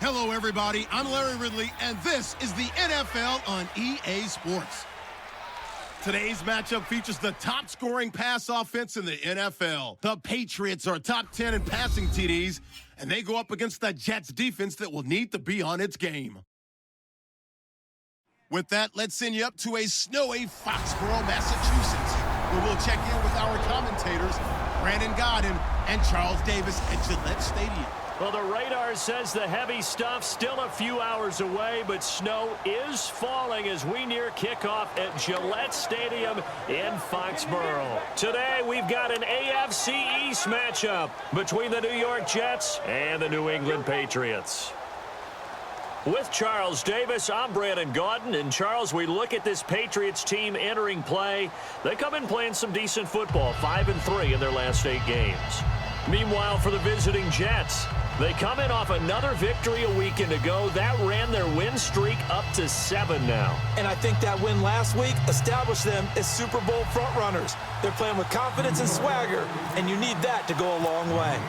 Hello, everybody. I'm Larry Ridley, and this is the NFL on EA Sports. Today's matchup features the top-scoring pass offense in the NFL. The Patriots are top 10 in passing TDs, and they go up against the Jets defense that will need to be on its game. With that, let's send you up to a snowy Foxborough, Massachusetts, where we'll check in with our commentators, Brandon Godden and Charles Davis at Gillette Stadium. Well, the radar says the heavy stuff still a few hours away, but snow is falling as we near kickoff at Gillette Stadium in Foxborough. Today, we've got an AFC East matchup between the New York Jets and the New England Patriots. With Charles Davis, I'm Brandon Gaudin. And Charles, we look at this Patriots team entering play. They come in playing some decent football, 5-3 in their last 8 games. Meanwhile, for the visiting Jets, they come in off another victory a weekend ago. That ran their win streak up to 7 now. And I think that win last week established them as Super Bowl frontrunners. They're playing with confidence and swagger, and you need that to go a long way.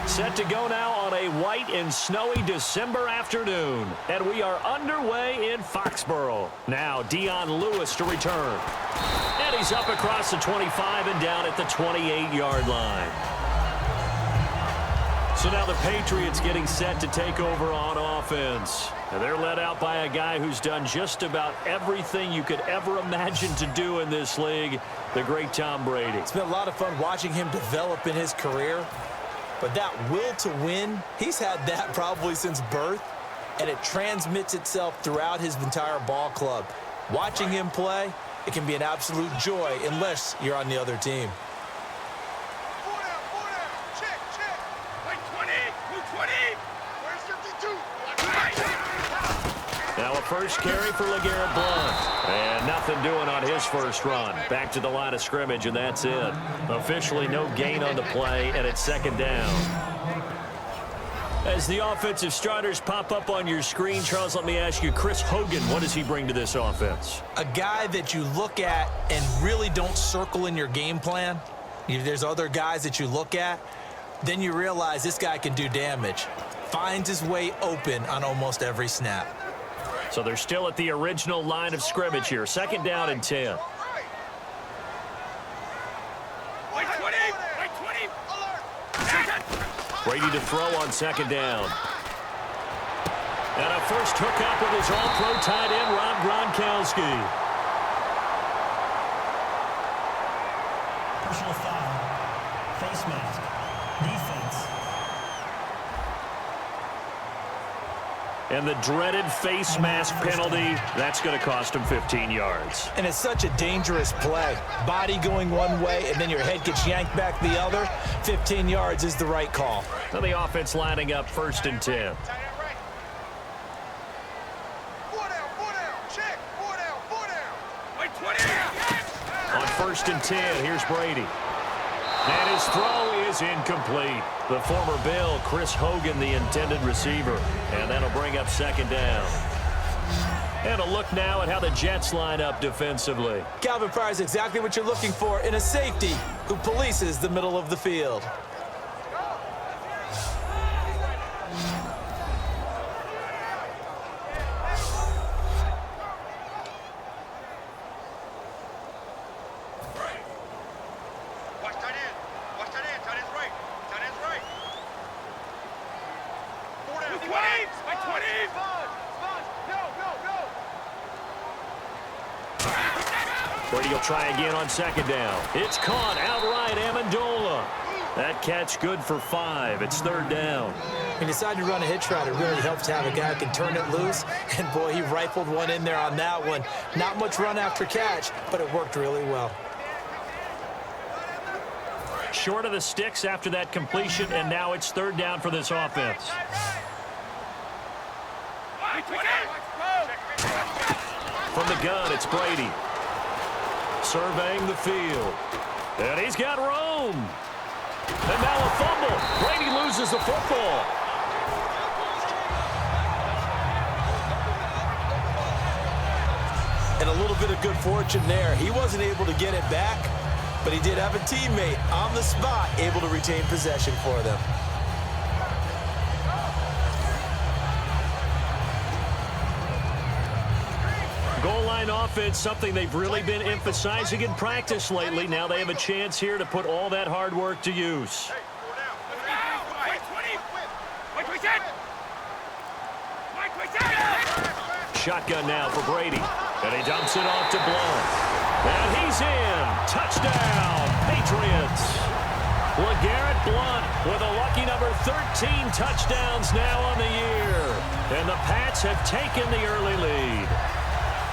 Set to go now on a white and snowy December afternoon. And we are underway in Foxborough. Now, Dion Lewis to return. And he's up across the 25 and down at the 28-yard line. So now the Patriots getting set to take over on offense. And they're led out by a guy who's done just about everything you could ever imagine to do in this league, the great Tom Brady. It's been a lot of fun watching him develop in his career. But that will to win, he's had that probably since birth, and it transmits itself throughout his entire ball club. Watching him play, it can be an absolute joy unless you're on the other team. Now a first carry for LeGarrette Blount. And nothing doing on his first run. Back to the line of scrimmage, and that's it. Officially no gain on the play, and it's second down. As the offensive starters pop up on your screen, Charles, let me ask you, Chris Hogan, what does he bring to this offense? A guy that you look at and really don't circle in your game plan. There's other guys that you look at. Then you realize this guy can do damage. Finds his way open on almost every snap. So they're still at the original line of scrimmage here. Second down and 10. Brady to throw on second down. And a first hookup with his all-pro tight end, Rob Gronkowski. Personal foul. Face mask. Defense. And the dreaded face mask penalty, that's going to cost him 15 yards. And it's such a dangerous play. Body going one way, and then your head gets yanked back the other. 15 yards is the right call. Now the offense lining up first and 10. On first and 10, here's Brady. And his throw is incomplete. The former Bill, Chris Hogan, the intended receiver. And that'll bring up second down. And a look now at how the Jets line up defensively. Calvin Pryor is exactly what you're looking for in a safety who polices the middle of the field. Brady will try again on second down. It's caught outright, Amendola. That catch good for 5. It's third down. When you decide to run a hitch route, it really helps to have a guy who can turn it loose. And, boy, he rifled one in there on that one. Not much run after catch, but it worked really well. Short of the sticks after that completion, and now it's third down for this offense. From the gun, it's Brady. Surveying the field. And he's got room. And now a fumble. Brady loses the football. And a little bit of good fortune there. He wasn't able to get it back, but he did have a teammate on the spot able to retain possession for them. line offense, something they've really been emphasizing in practice lately. Now they have a chance here to put all that hard work to use. Shotgun now for Brady. And he dumps it off to Blunt. And he's in. Touchdown, Patriots. LeGarrette Blunt with a lucky number 13 touchdowns now on the year. And the Pats have taken the early lead.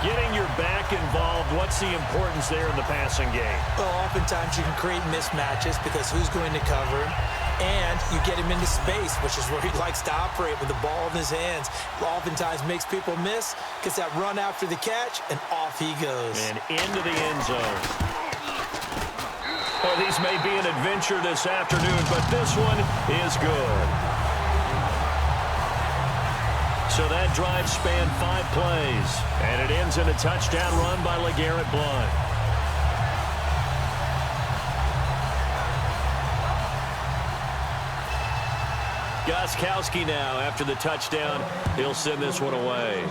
Getting your back involved, what's the importance there in the passing game? Well, oftentimes you can create mismatches because who's going to cover him? And you get him into space, which is where he likes to operate with the ball in his hands. Oftentimes makes people miss, gets that run after the catch, and off he goes. And into the end zone. Well, these may be an adventure this afternoon, but this one is good. So that drive spanned 5 plays, and it ends in a touchdown run by LeGarrette Blunt. Gostkowski now after the touchdown. He'll send this one away.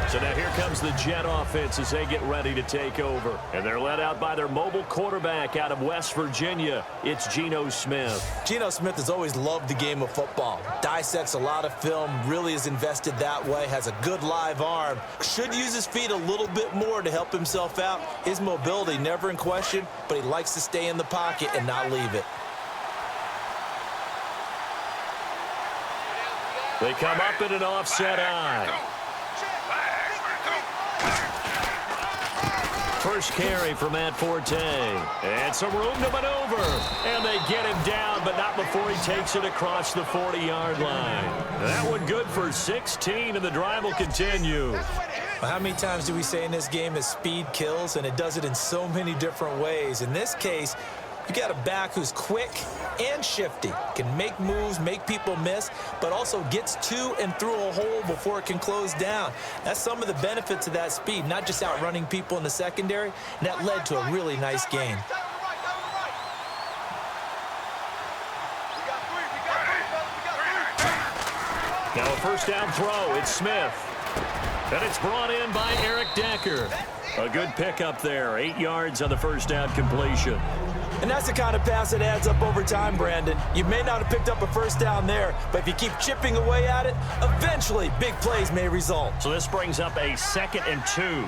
So now here comes the Jet offense as they get ready to take over. And they're led out by their mobile quarterback out of West Virginia. It's Geno Smith. Geno Smith has always loved the game of football. Dissects a lot of film, really is invested that way, has a good live arm. Should use his feet a little bit more to help himself out. His mobility never in question, but he likes to stay in the pocket and not leave it. They come up in an offset eye. First carry for Matt Forte. And some room to maneuver. And they get him down, but not before he takes it across the 40-yard line. That one good for 16, and the drive will continue. Well, how many times do we say in this game that speed kills, and it does it in so many different ways? In this case, you got a back who's quick and shifty, can make moves, make people miss, but also gets to and through a hole before it can close down. That's some of the benefits of that speed, not just outrunning people in the secondary, and that led to a really nice gain. Now a first down throw, it's Smith. And it's brought in by Eric Decker. A good pickup there, 8 yards on the first down completion. And that's the kind of pass that adds up over time, Brandon. You may not have picked up a first down there, but if you keep chipping away at it, eventually big plays may result. So this brings up a 2nd and 2.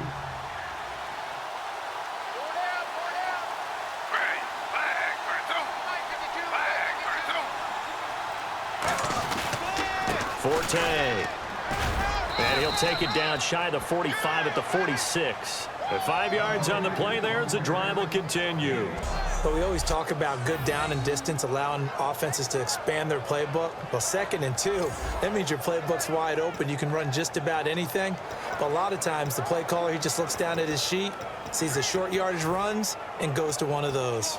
Forte. And he'll take it down shy of the 45 at the 46. And 5 yards on the play there as the drive will continue. But we always talk about good down and distance, allowing offenses to expand their playbook. Well, 2nd and 2, that means your playbook's wide open. You can run just about anything. But a lot of times, the play caller, he just looks down at his sheet, sees the short yardage runs, and goes to one of those.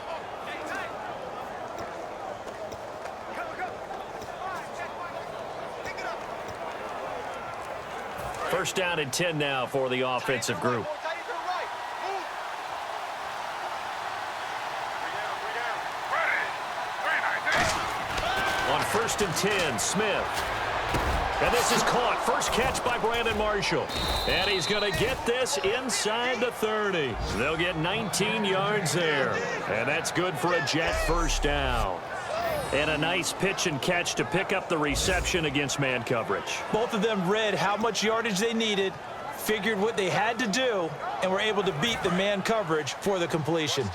First down and 10 now for the offensive group. On 1st and 10, Smith. And this is caught. First catch by Brandon Marshall. And he's going to get this inside the 30. They'll get 19 yards there. And that's good for a Jet first down. And a nice pitch and catch to pick up the reception against man coverage. Both of them read how much yardage they needed, figured what they had to do, and were able to beat the man coverage for the completion.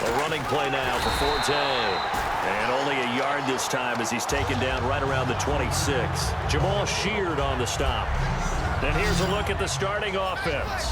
A running play now for Forte. And only a yard this time as he's taken down right around the 26. Jamal Sheard on the stop. And here's a look at the starting offense.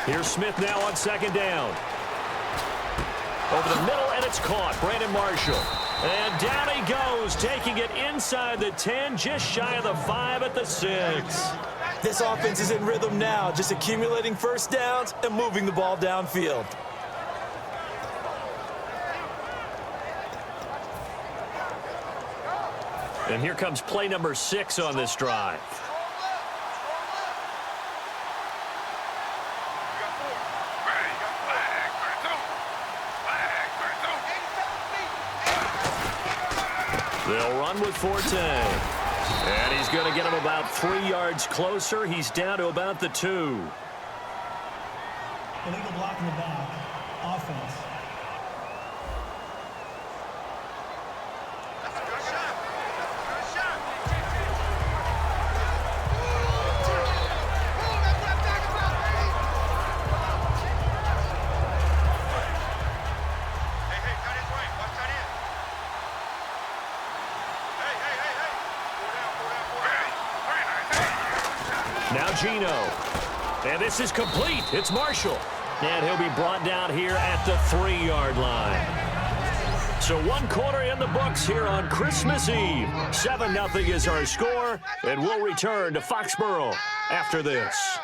Here's Smith now on 2nd down. Over the middle, and it's caught. Brandon Marshall. And down he goes, taking it inside the 10, just shy of the 5 at the 6. This offense is in rhythm now, just accumulating first downs and moving the ball downfield. And here comes play number 6 on this drive. They'll run with Forte. And he's going to get him about 3 yards closer. He's down to about the 2. Illegal block in the back. Offense. Now Gino. And this is complete. It's Marshall. And he'll be brought down here at the 3-yard line. So 1 quarter in the books here on Christmas Eve. 7-0 is our score. And we'll return to Foxborough after this.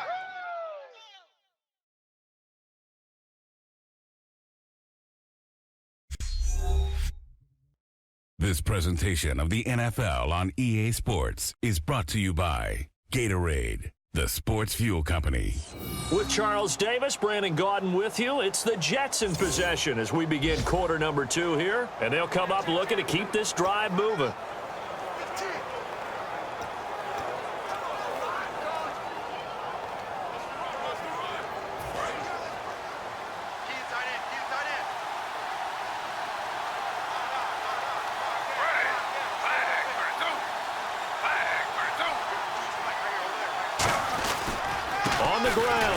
This presentation of the NFL on EA Sports is brought to you by Gatorade, the sports fuel company. With Charles Davis, Brandon Gaudin with you. It's the Jets in possession as we begin quarter number 2 here. And they'll come up looking to keep this drive moving.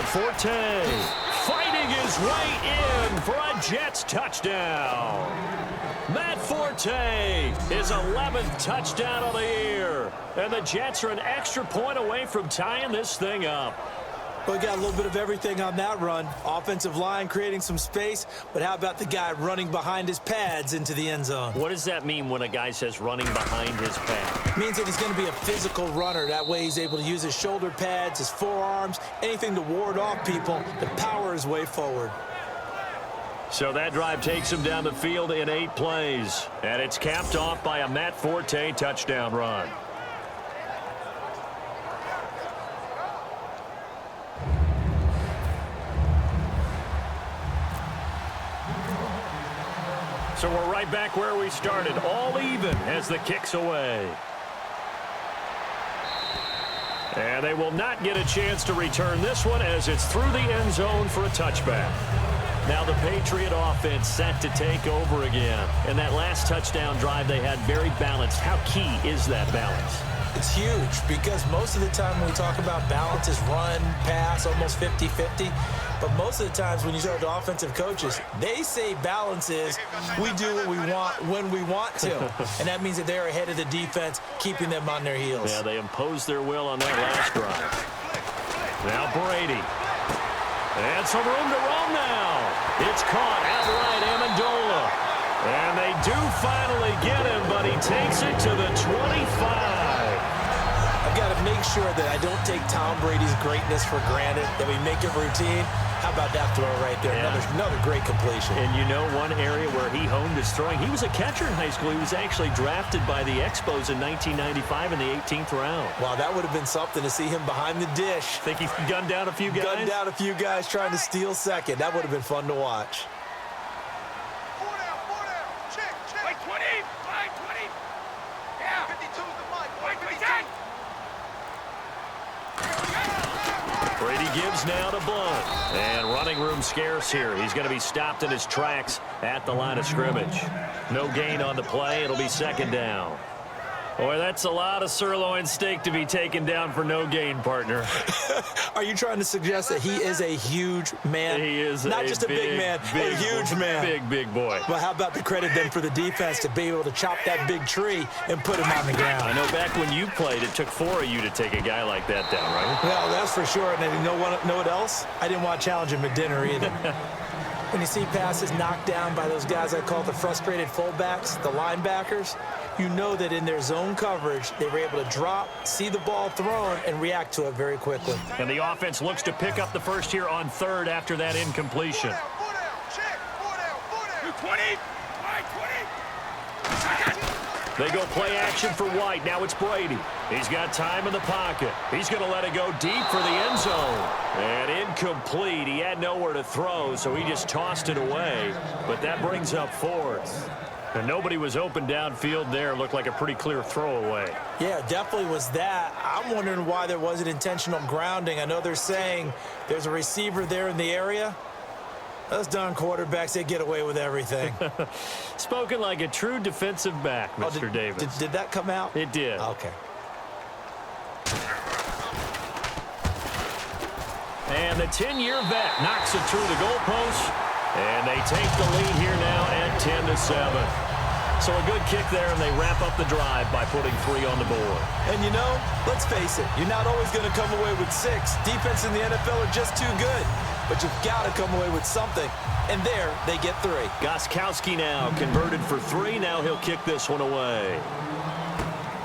Forte fighting his way in for a Jets touchdown. Matt Forte, his 11th touchdown of the year. And the Jets are an extra point away from tying this thing up. We got a little bit of everything on that run. Offensive line creating some space, but how about the guy running behind his pads into the end zone? What does that mean when a guy says running behind his pads? It means that he's going to be a physical runner. That way he's able to use his shoulder pads, his forearms, anything to ward off people to power his way forward. So that drive takes him down the field in 8 plays. And it's capped off by a Matt Forte touchdown run. So we're right back where we started, all even as the kick's away. And they will not get a chance to return this one as it's through the end zone for a touchback. Now the Patriot offense set to take over again. And that last touchdown drive they had very balanced. How key is that balance? It's huge because most of the time when we talk about balance is run, pass, almost 50-50. But most of the times when you talk to offensive coaches, they say balance is we do what we want when we want to. And that means that they're ahead of the defense, keeping them on their heels. Yeah, they imposed their will on that last drive. Now Brady. And some room to roam now. It's caught outright Amendola. And they do finally get him, but he takes it to the 25. I've got to make sure that I don't take Tom Brady's greatness for granted, that we make it routine. How about that throw right there? Yeah. Another great completion. And you know one area where he honed his throwing, he was a catcher in high school. He was actually drafted by the Expos in 1995 in the 18th round. Wow, that would have been something to see him behind the dish. Think he gunned down a few guys? Gunned down a few guys trying to steal second. That would have been fun to watch. Brady gives now to Blunt. And running room scarce here. He's going to be stopped in his tracks at the line of scrimmage. No gain on the play. It'll be second down. Boy, that's a lot of sirloin steak to be taken down for no gain, partner. Are you trying to suggest that he is a huge man? He is not just a big man, a huge man. Big boy. Well, how about the credit then for the defense to be able to chop that big tree and put him on the ground? I know back when you played, it took 4 of you to take a guy like that down, right? Well, that's for sure. And you know what else? I didn't want to challenge him at dinner either. When you see passes knocked down by those guys I call the frustrated fullbacks, the linebackers, you know that in their zone coverage, they were able to drop, see the ball thrown, and react to it very quickly. And the offense looks to pick up the first here on third after that incompletion. 20. They go play action for White. Now it's Brady. He's got time in the pocket. He's going to let it go deep for the end zone. And incomplete. He had nowhere to throw, so he just tossed it away. But that brings up fourth. And nobody was open downfield there. Looked like a pretty clear throwaway. Yeah, definitely was that. I'm wondering why there wasn't intentional grounding. I know they're saying there's a receiver there in the area. Those darn quarterbacks, they get away with everything. Spoken like a true defensive back, Mr. Davis. Did that come out? It did. Okay. And the 10-year vet knocks it through the goalpost. And they take the lead here now at 10-7. So a good kick there, and they wrap up the drive by putting 3 on the board. And you know, let's face it, you're not always going to come away with 6. Defense in the NFL are just too good. But you've got to come away with something. And there, they get 3. Gostkowski now converted for 3. Now he'll kick this one away.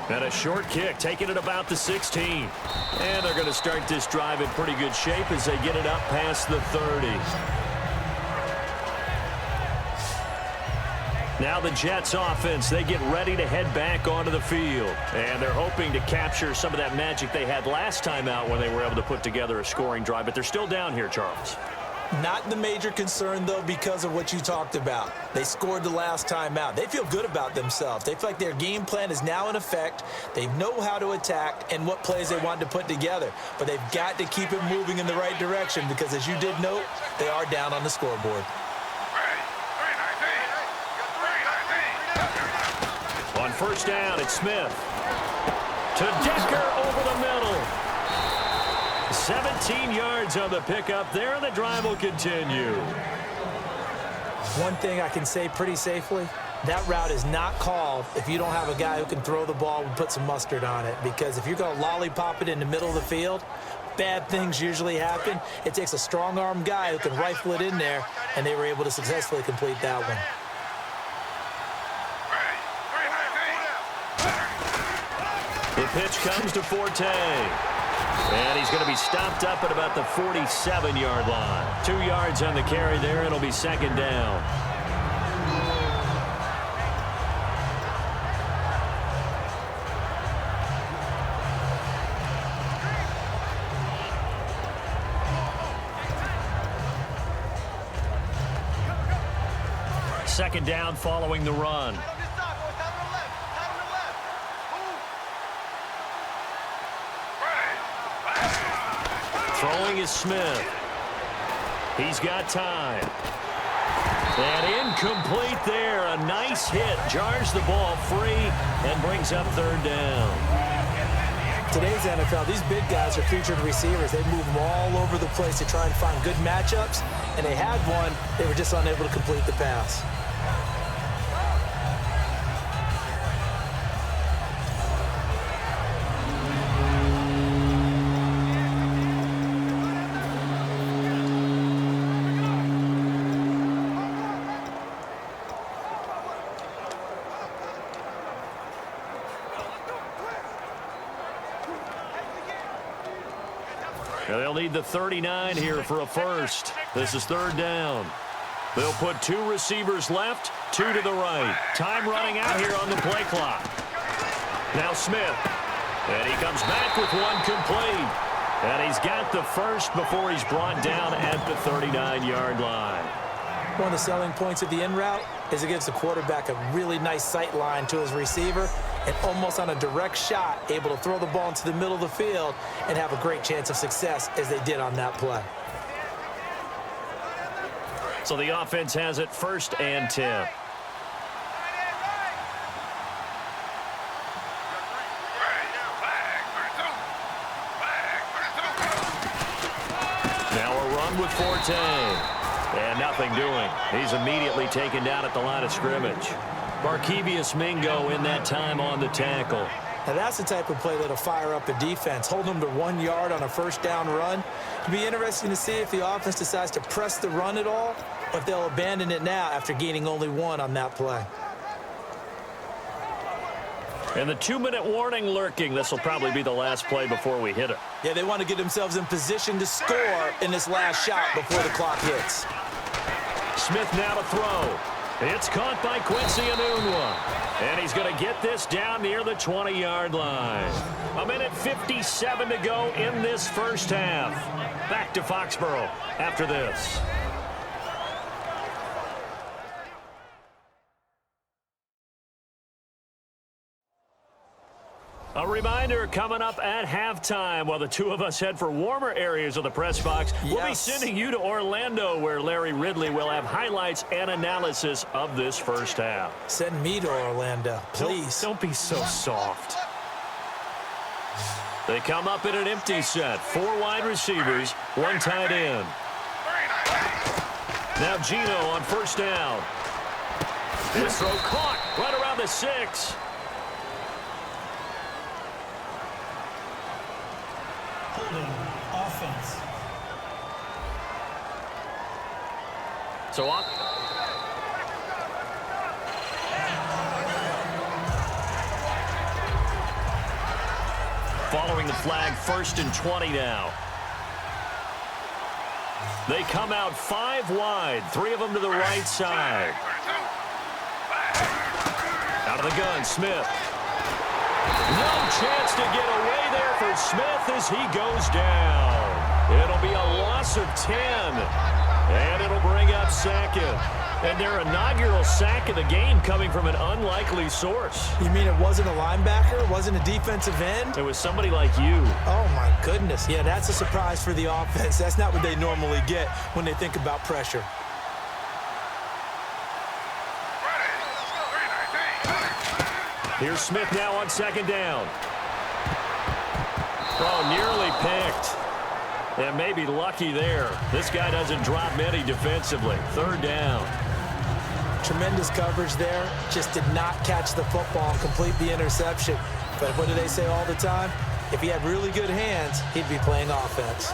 And a short kick, taking it about the 16. And they're going to start this drive in pretty good shape as they get it up past the 30. Now the Jets offense, they get ready to head back onto the field. And they're hoping to capture some of that magic they had last time out when they were able to put together a scoring drive. But they're still down here, Charles. Not the major concern, though, because of what you talked about. They scored the last time out. They feel good about themselves. They feel like their game plan is now in effect. They know how to attack and what plays they want to put together. But they've got to keep it moving in the right direction because, as you did note, they are down on the scoreboard. On first down, it's Smith. To Decker over the middle. 17 yards on the pickup there, and the drive will continue. One thing I can say pretty safely, that route is not called if you don't have a guy who can throw the ball and put some mustard on it. Because if you're going to lollipop it in the middle of the field, bad things usually happen. It takes a strong-arm guy who can rifle it in there, and they were able to successfully complete that one. The pitch comes to Forte. And he's going to be stopped up at about the 47-yard line. 2 yards on the carry there. It'll be second down. Second down following the run. Throwing is Smith. He's got time. And incomplete there. A nice hit. Jars the ball free and brings up third down. Today's NFL, these big guys are featured receivers. They move them all over the place to try and find good matchups. And they had one. They were just unable to complete the pass. They'll need the 39 here for a first. This is third down. They'll put 2 receivers left, 2 to the right. Time running out here on the play clock. Now Smith. And he comes back with one complete. And he's got the first before he's brought down at the 39-yard line. One of the selling points of the in route is it gives the quarterback a really nice sight line to his receiver and almost on a direct shot able to throw the ball into the middle of the field and have a great chance of success as they did on that play. So the offense has it first and 10. Now a run with Forte. And nothing doing. He's immediately taken down at the line of scrimmage. Barkevius Mingo in that time on the tackle. Now, that's the type of play that'll fire up a defense. Hold them to 1 yard on a first down run. It'll be interesting to see if the offense decides to press the run at all, or if they'll abandon it now after gaining only 1 on that play. And the 2-minute warning lurking. This will probably be the last play before we hit it. Yeah, they want to get themselves in position to score in this last shot before the clock hits. Smith now to throw. It's caught by Quincy Enunwa. And he's going to get this down near the 20-yard line. 1:57 to go in this first half. Back to Foxborough after this. A reminder coming up at halftime while the two of us head for warmer areas of the press box. Yes. We'll be sending you to Orlando where Larry Ridley will have highlights and analysis of this first half. Send me to Orlando, please. Don't be so soft. They come up in an empty set. 4 wide receivers, 1 tight end. Now Gino on first down. His throw caught right around the 6. Offense. So up. Following the flag, 1st and 20 now. They come out 5 wide, 3 of them to the right side. Out of the gun, Smith. No chance to get away there for Smith as he goes down. It'll be a loss of 10, and it'll bring up 2nd. And their inaugural sack of the game coming from an unlikely source. You mean it wasn't a linebacker? It wasn't a defensive end? It was somebody like you. Oh, my goodness. Yeah, that's a surprise for the offense. That's not what they normally get when they think about pressure. Here's Smith now on 2nd down. Oh, nearly picked. And maybe lucky there. This guy doesn't drop many defensively. 3rd down. Tremendous coverage there. Just did not catch the football and complete the interception. But what do they say all the time? If he had really good hands, he'd be playing offense.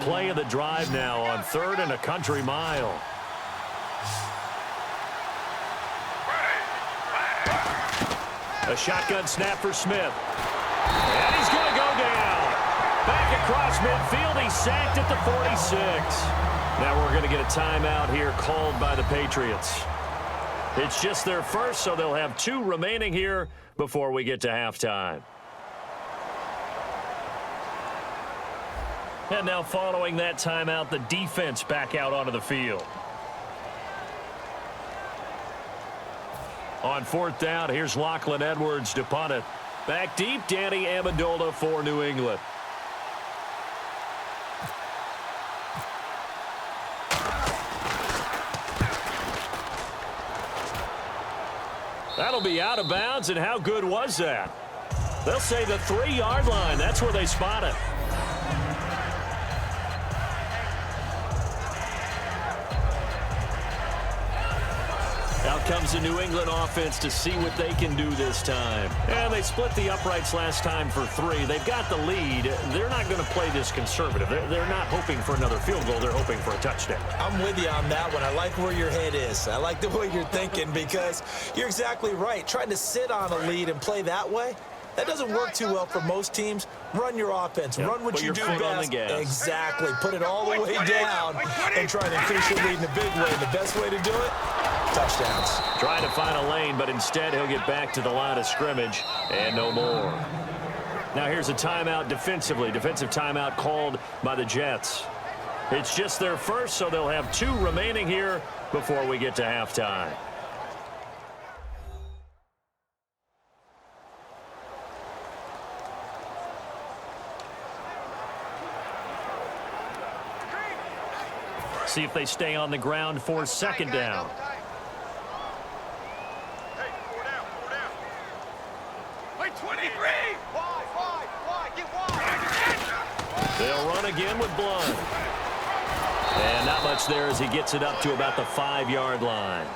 Play of the drive now on 3rd and a country mile. A shotgun snap for Smith. And he's going to go down. Back across midfield. He's sacked at the 46. Now we're going to get a timeout here called by the Patriots. It's just their first, so they'll have 2 remaining here before we get to halftime. And now following that timeout, the defense back out onto the field. On 4th down, here's Lachlan Edwards to punt it. Back deep, Danny Amendola for New England. That'll be out of bounds, and how good was that? They'll say the 3-yard line. That's where they spot it. Out comes the New England offense to see what they can do this time. And they split the uprights last time for 3. They've got the lead. They're not going to play this conservative. They're not hoping for another field goal. They're hoping for a touchdown. I'm with you on that one. I like where your head is. I like the way you're thinking because you're exactly right. Trying to sit on a lead and play that way, that doesn't work too well for most teams. Run your offense. Yep. Run what you do best. Exactly. Put it all the way down and try to increase your lead in a big way. The best way to do it, touchdowns. Trying to find a lane, but instead he'll get back to the line of scrimmage and no more. Now here's a timeout defensively. Defensive timeout called by the Jets. It's just their first, so they'll have 2 remaining here before we get to halftime. See if they stay on the ground for 2nd down. Hey, 4 down. Wait, 23! Wide, get wide! They'll run again with Blunt. And not much there as he gets it up to about the 5-yard line.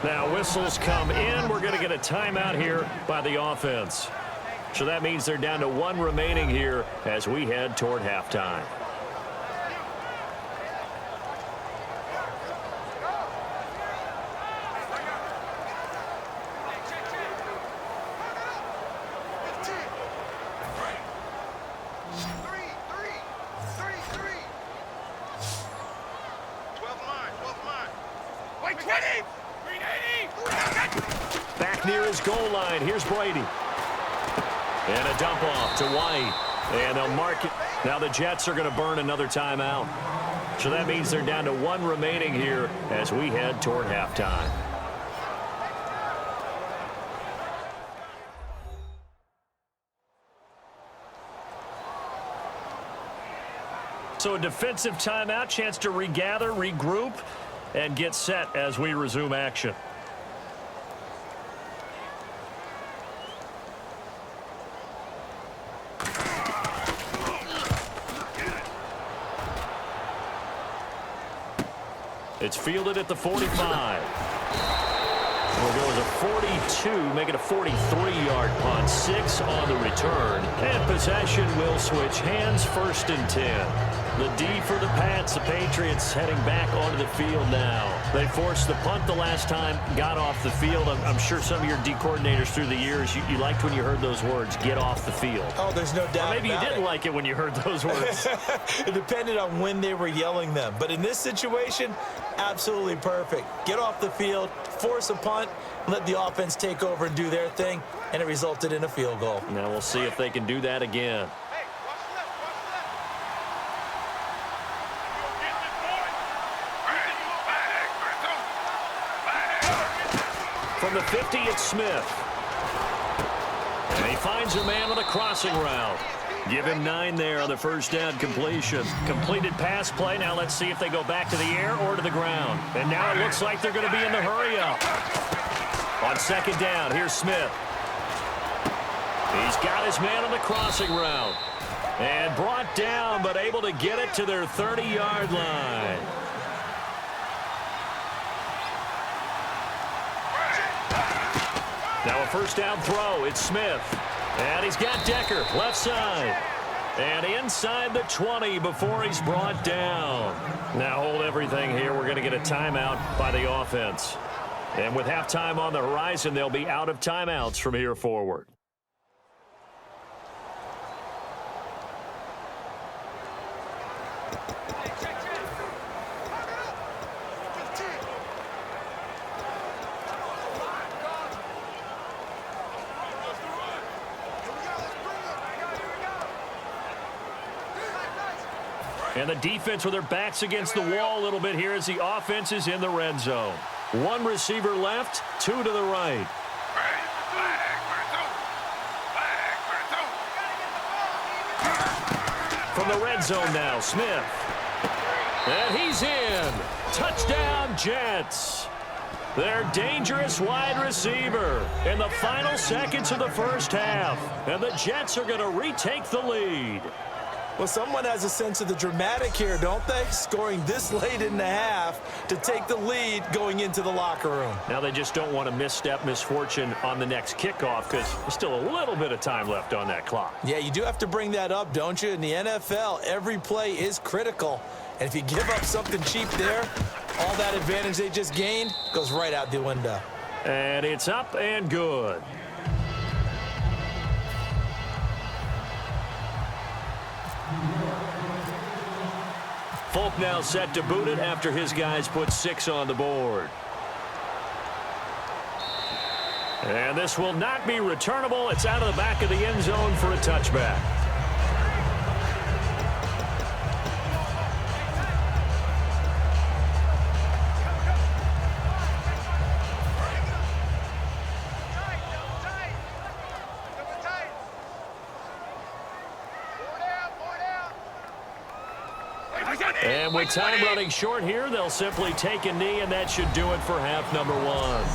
Now whistles come in. We're going to get a timeout here by the offense. So that means they're down to 1 remaining here as we head toward halftime. Back near his goal line. Here's Brady. And a dump off to White. And they'll mark it. Now the Jets are going to burn another timeout. So that means they're down to 1 remaining here as we head toward halftime. So a defensive timeout, chance to regather, regroup, and get set as we resume action. It's fielded at the 45. We'll go as a 42, make it a 43-yard punt. 6 on the return. And possession will switch hands, 1st and 10. The D for the Pats. The Patriots heading back onto the field now. They forced the punt the last time, got off the field. I'm sure some of your D coordinators through the years, you liked when you heard those words, get off the field. Oh, there's no doubt. Or maybe you didn't like it when you heard those words. It depended on when they were yelling them. But in this situation, absolutely perfect. Get off the field, force a punt, let the offense take over and do their thing, and it resulted in a field goal. Now we'll see if they can do that again. From the 50, it's Smith. And he finds a man on a crossing route. Give him 9 there on the first down completion. Completed pass play. Now let's see if they go back to the air or to the ground. And now it looks like they're going to be in the hurry-up. On 2nd down, here's Smith. He's got his man on the crossing route. And brought down, but able to get it to their 30-yard line. Now a first down throw. It's Smith. And he's got Decker left side. And inside the 20 before he's brought down. Now hold everything here. We're going to get a timeout by the offense. And with halftime on the horizon, they'll be out of timeouts from here forward. And the defense with their backs against the wall a little bit here as the offense is in the red zone. 1 receiver left, 2 to the right. From the red zone now, Smith. And he's in. Touchdown, Jets. Their dangerous wide receiver in the final seconds of the first half. And the Jets are going to retake the lead. Well, someone has a sense of the dramatic here, don't they? Scoring this late in the half to take the lead going into the locker room. Now they just don't want to misstep misfortune on the next kickoff because there's still a little bit of time left on that clock. Yeah, you do have to bring that up, don't you? In the NFL, every play is critical. And if you give up something cheap there, all that advantage they just gained goes right out the window. And it's up and good. Folk now set to boot it after his guys put 6 on the board. And this will not be returnable. It's out of the back of the end zone for a touchback. And with time running short here, they'll simply take a knee, and that should do it for half number one.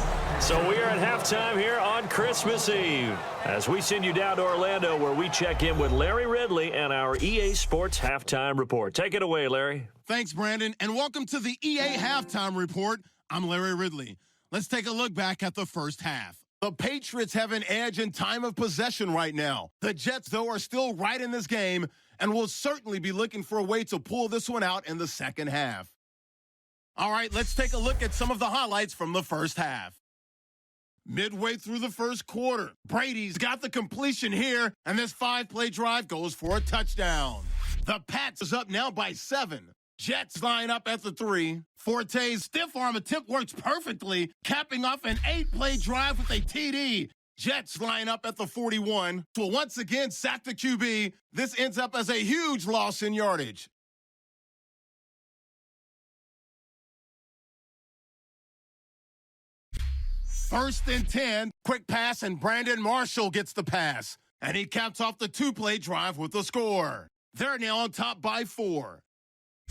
So we are at halftime here on Christmas Eve as we send you down to Orlando, where we check in with Larry Ridley and our EA Sports Halftime Report. Take it away, Larry. Thanks, Brandon, and welcome to the EA Halftime Report. I'm Larry Ridley. Let's take a look back at the first half. The Patriots have an edge in time of possession right now. The Jets, though, are still right in this game and will certainly be looking for a way to pull this one out in the second half. All right, let's take a look at some of the highlights from the first half. Midway through the first quarter, Brady's got the completion here, and this 5-play drive goes for a touchdown. The Pats is up now by 7. Jets line up at the 3. Forte's stiff arm attempt works perfectly, capping off an 8-play drive with a TD. Jets line up at the 41. Will once again sack the QB. This ends up as a huge loss in yardage. First and 10, quick pass, and Brandon Marshall gets the pass. And he caps off the 2-play drive with a score. They're now on top by 4.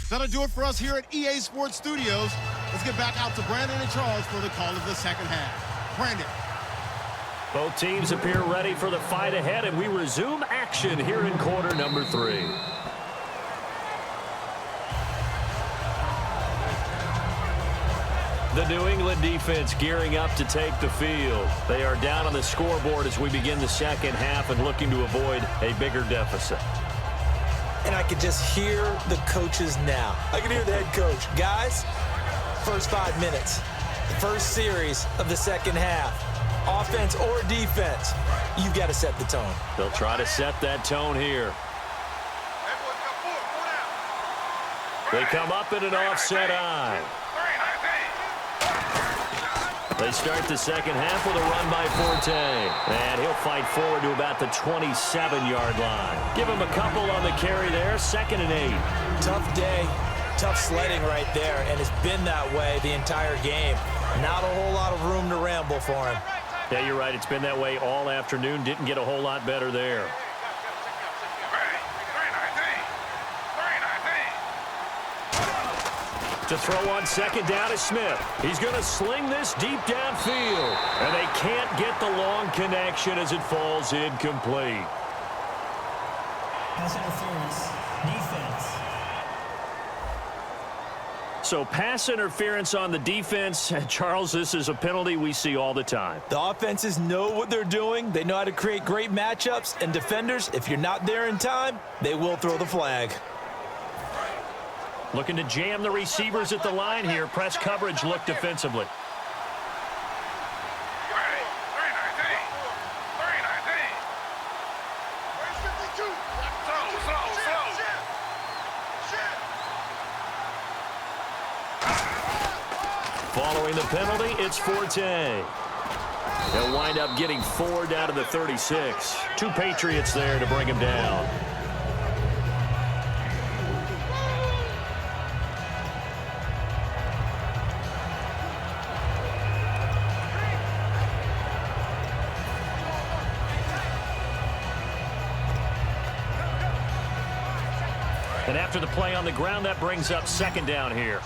That'll do it for us here at EA Sports Studios. Let's get back out to Brandon and Charles for the call of the second half. Brandon. Both teams appear ready for the fight ahead, and we resume action here in quarter number 3. The New England defense gearing up to take the field. They are down on the scoreboard as we begin the second half and looking to avoid a bigger deficit. And I can just hear the coaches now. I can hear the head coach. Guys, first 5 minutes, first series of the second half, offense or defense, you've got to set the tone. They'll try to set that tone here. They come up in an offset eye. They start the second half with a run by Forte. And he'll fight forward to about the 27-yard line. Give him a couple on the carry there, 2nd and 8. Tough day, tough sledding right there, and it's been that way the entire game. Not a whole lot of room to ramble for him. Yeah, you're right. It's been that way all afternoon. Didn't get a whole lot better there. To throw on 2nd down is Smith. He's going to sling this deep downfield. And they can't get the long connection as it falls incomplete. Pass interference, defense. So pass interference on the defense. Charles, this is a penalty we see all the time. The offenses know what they're doing. They know how to create great matchups. And defenders, if you're not there in time, they will throw the flag. Looking to jam the receivers at the line here. Press coverage look defensively. Following the penalty, it's Forte. They'll wind up getting 4 down to the 36. 2 Patriots there to bring him down. And after the play on the ground, that brings up 2nd down here.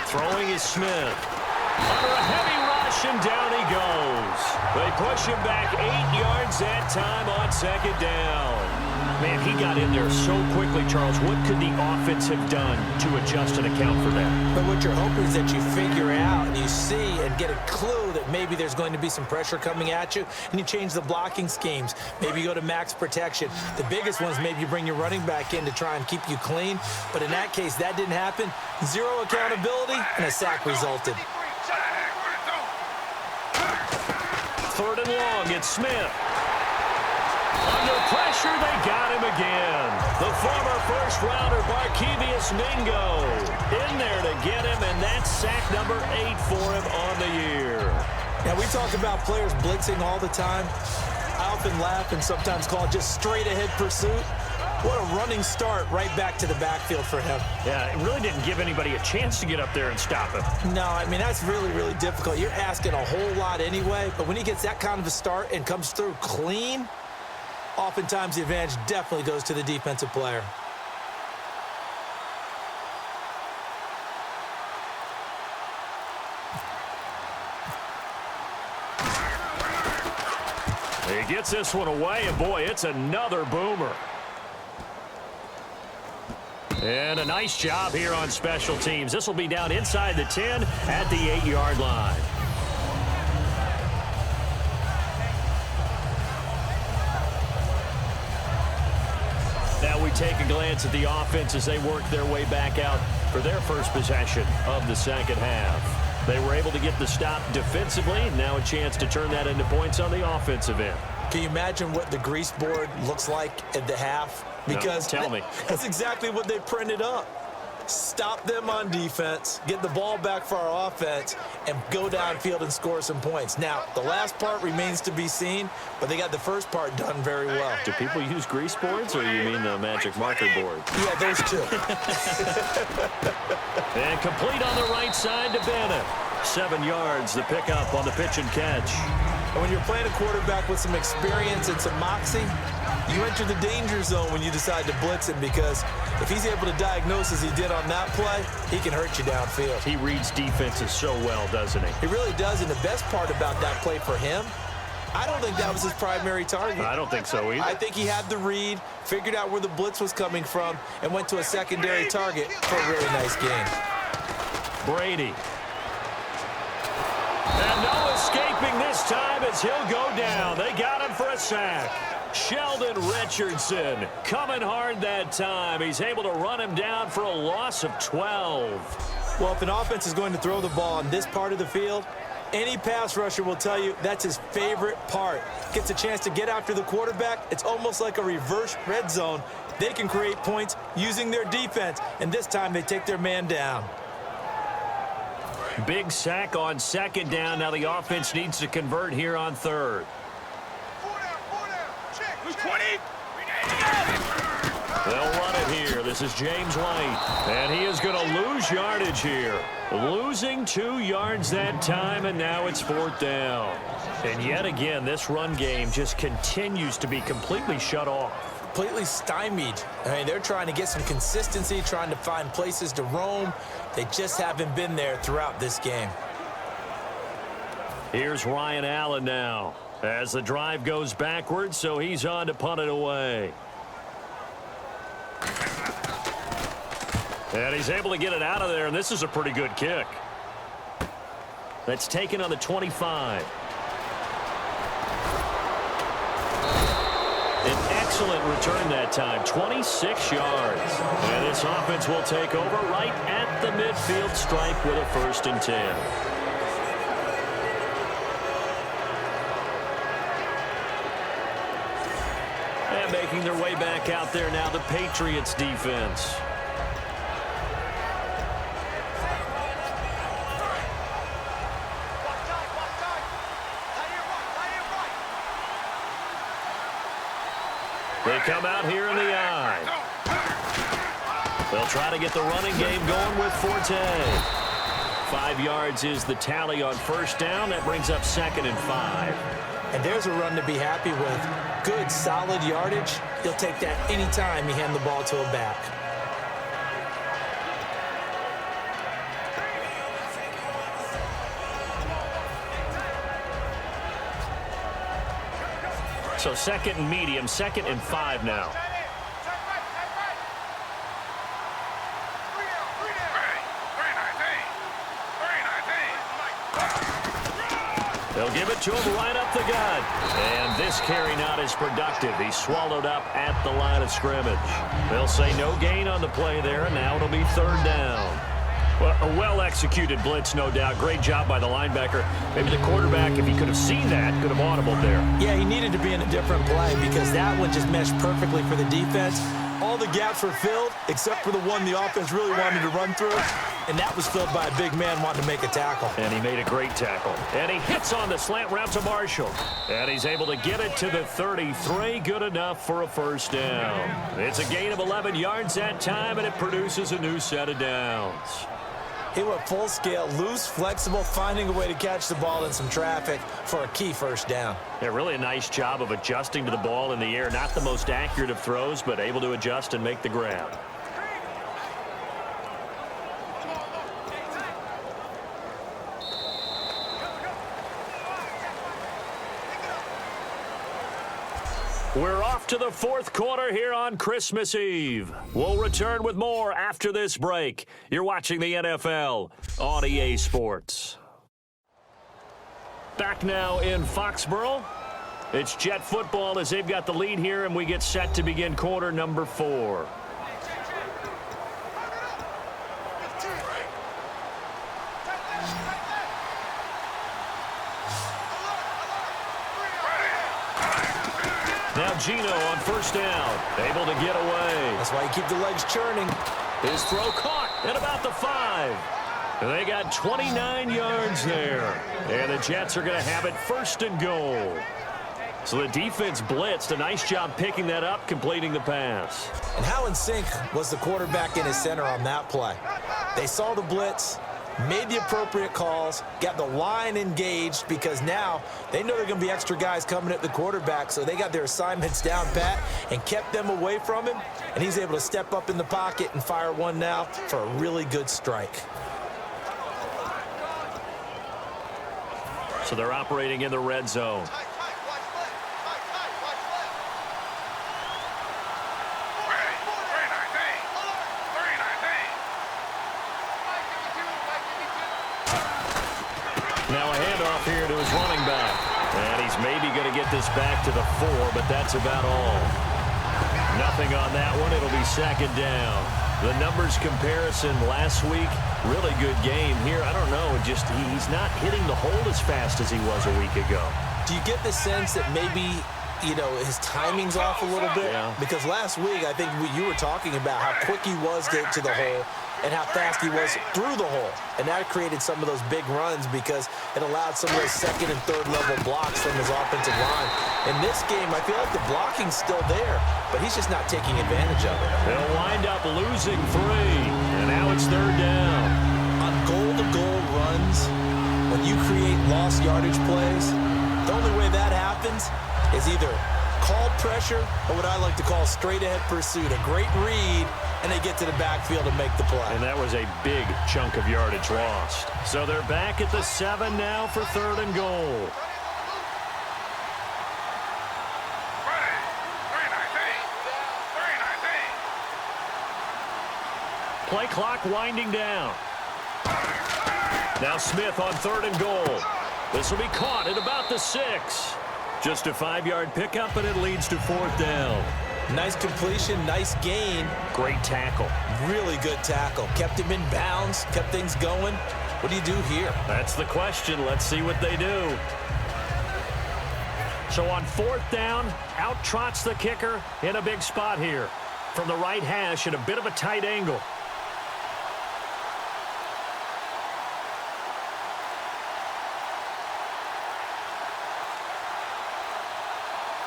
Throwing is Smith. Under a heavy rush, and down he goes. They push him back 8 yards that time on 2nd down. Man, he got in there so quickly, Charles. What could the offense have done to adjust and account for that? But what you're hoping is that you figure out and you see and get a clue that maybe there's going to be some pressure coming at you, and you change the blocking schemes. Maybe you go to max protection. The biggest one is maybe you bring your running back in to try and keep you clean. But in that case, that didn't happen. 0 accountability, and a sack resulted. 3rd and long, it's Smith. Under pressure, they got him again. The former first-rounder, Barkevious Mingo, in there to get him, and that's sack number 8 for him on the year. Now, we talk about players blitzing all the time. I often laugh and sometimes call it just straight-ahead pursuit. What a running start right back to the backfield for him. Yeah, it really didn't give anybody a chance to get up there and stop him. No, I mean, that's really, really difficult. You're asking a whole lot anyway, but when he gets that kind of a start and comes through clean, oftentimes the advantage definitely goes to the defensive player. He gets this one away, and boy, it's another boomer. And a nice job here on special teams. This will be down inside the 10 at the 8-yard line. Now we take a glance at the offense as they work their way back out for their first possession of the second half. They were able to get the stop defensively. Now a chance to turn that into points on the offensive end. Can you imagine what the grease board looks like at the half? Because no, tell me. That's exactly what they printed up. Stop them on defense, get the ball back for our offense, and go downfield and score some points. Now, the last part remains to be seen, but they got the first part done very well. Do people use grease boards, or you mean the magic marker board? Yeah, those two. And complete on the right side to Bennett. 7 yards, the pickup on the pitch and catch. And when you're playing a quarterback with some experience and some moxie, you enter the danger zone when you decide to blitz him, because if he's able to diagnose as he did on that play, he can hurt you downfield. He reads defenses so well, doesn't he? He really does, and the best part about that play for him, I don't think that was his primary target. I don't think so either. I think he had the read, figured out where the blitz was coming from, and went to a secondary target for a really nice game. Brady. And no escaping this time as he'll go down. They got him for a sack. Sheldon Richardson coming hard that time. He's able to run him down for a loss of 12. Well, if an offense is going to throw the ball on this part of the field, any pass rusher will tell you that's his favorite part. Gets a chance to get after the quarterback. It's almost like a reverse red zone. They can create points using their defense, and this time they take their man down. Big sack on second down. Now the offense needs to convert here on third. They'll run it here. This is James White. And he is going to lose yardage here. Losing 2 yards that time, and now it's 4th down. And yet again, this run game just continues to be completely shut off. Completely stymied. I mean, they're trying to get some consistency, trying to find places to roam. They just haven't been there throughout this game. Here's Ryan Allen now as the drive goes backwards, so he's on to punt it away. And he's able to get it out of there, and this is a pretty good kick. That's taken on the 25. An excellent return that time, 26 yards. And this offense will take over right at the midfield stripe with a 1st and 10. And making their way back out there now, the Patriots defense. They come out here in the eye. They'll try to get the running game going with Forte. 5 yards is the tally on 1st down. That brings up 2nd and 5. And there's a run to be happy with. Good, solid yardage. He'll take that anytime you hand the ball to a back. So 2nd and medium, 2nd and 5 now. They'll give it to him right up the gut. And this carry not as productive. He's swallowed up at the line of scrimmage. They'll say no gain on the play there, and now it'll be 3rd down. Well, a well-executed blitz, no doubt. Great job by the linebacker. Maybe the quarterback, if he could have seen that, could have audibled there. Yeah, he needed to be in a different play because that one just meshed perfectly for the defense. All the gaps were filled except for the one the offense really wanted to run through, and that was filled by a big man wanting to make a tackle. And he made a great tackle. And he hits on the slant route to Marshall. And he's able to get it to the 33. Good enough for a first down. It's a gain of 11 yards that time, and it produces a new set of downs. He went full scale, loose, flexible, finding a way to catch the ball in some traffic for a key first down. Yeah, really a nice job of adjusting to the ball in the air. Not the most accurate of throws, but able to adjust and make the grab. We're off to the fourth quarter here on Christmas Eve. We'll return with more after this break. You're watching the NFL on EA Sports. Back now in Foxborough. It's Jet football as they've got the lead here, and we get set to begin quarter number 4. Now Gino on first down, able to get away. That's why you keep the legs churning. His throw caught at about the 5. And they got 29 yards there. And the Jets are going to have it first and goal. So the defense blitzed. A nice job picking that up, completing the pass. And how in sync was the quarterback in his center on that play? They saw the blitz, made the appropriate calls, got the line engaged because now they know there are going to be extra guys coming at the quarterback, so they got their assignments down pat and kept them away from him, and he's able to step up in the pocket and fire one now for a really good strike. So they're operating in the red zone. Now a handoff here to his running back. And he's maybe going to get this back to the 4, but that's about all. Nothing on that one. It'll be second down. The numbers comparison last week, really good game here. I don't know, just he's not hitting the hole as fast as he was a week ago. Do you get the sense that maybe, his timing's off a little bit? Yeah. Because last week, I think you were talking about how quick he was to get to the hole and how fast he was through the hole. And that created some of those big runs because it allowed some of those second and third level blocks from his offensive line. In this game, I feel like the blocking's still there, but he's just not taking advantage of it. They'll wind up losing 3, and now it's third down. On goal-to-goal runs, when you create lost yardage plays, the only way that happens is either called pressure or what I like to call straight-ahead pursuit. A great read, and they get to the backfield and make the play. And that was a big chunk of yardage lost. So they're back at the 7 now for third and goal. Play clock winding down. Now Smith on third and goal. This will be caught at about the 6. Just a 5-yard pickup, and it leads to fourth down. Nice completion, nice gain. Great tackle. Really good tackle. Kept him in bounds, kept things going. What do you do here? That's the question. Let's see what they do. So on fourth down, out trots the kicker in a big spot here. From the right hash at a bit of a tight angle.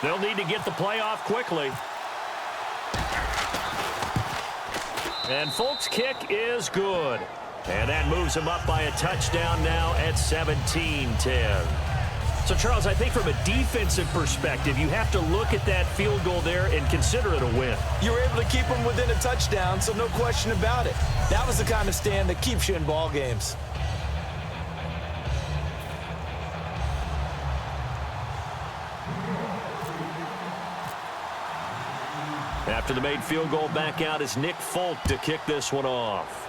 They'll need to get the play off quickly. And Folk's kick is good. And that moves him up by a touchdown now at 17-10. So, Charles, I think from a defensive perspective, you have to look at that field goal there and consider it a win. You were able to keep him within a touchdown, so no question about it. That was the kind of stand that keeps you in ball games. After the made field goal, back out is Nick Folk to kick this one off.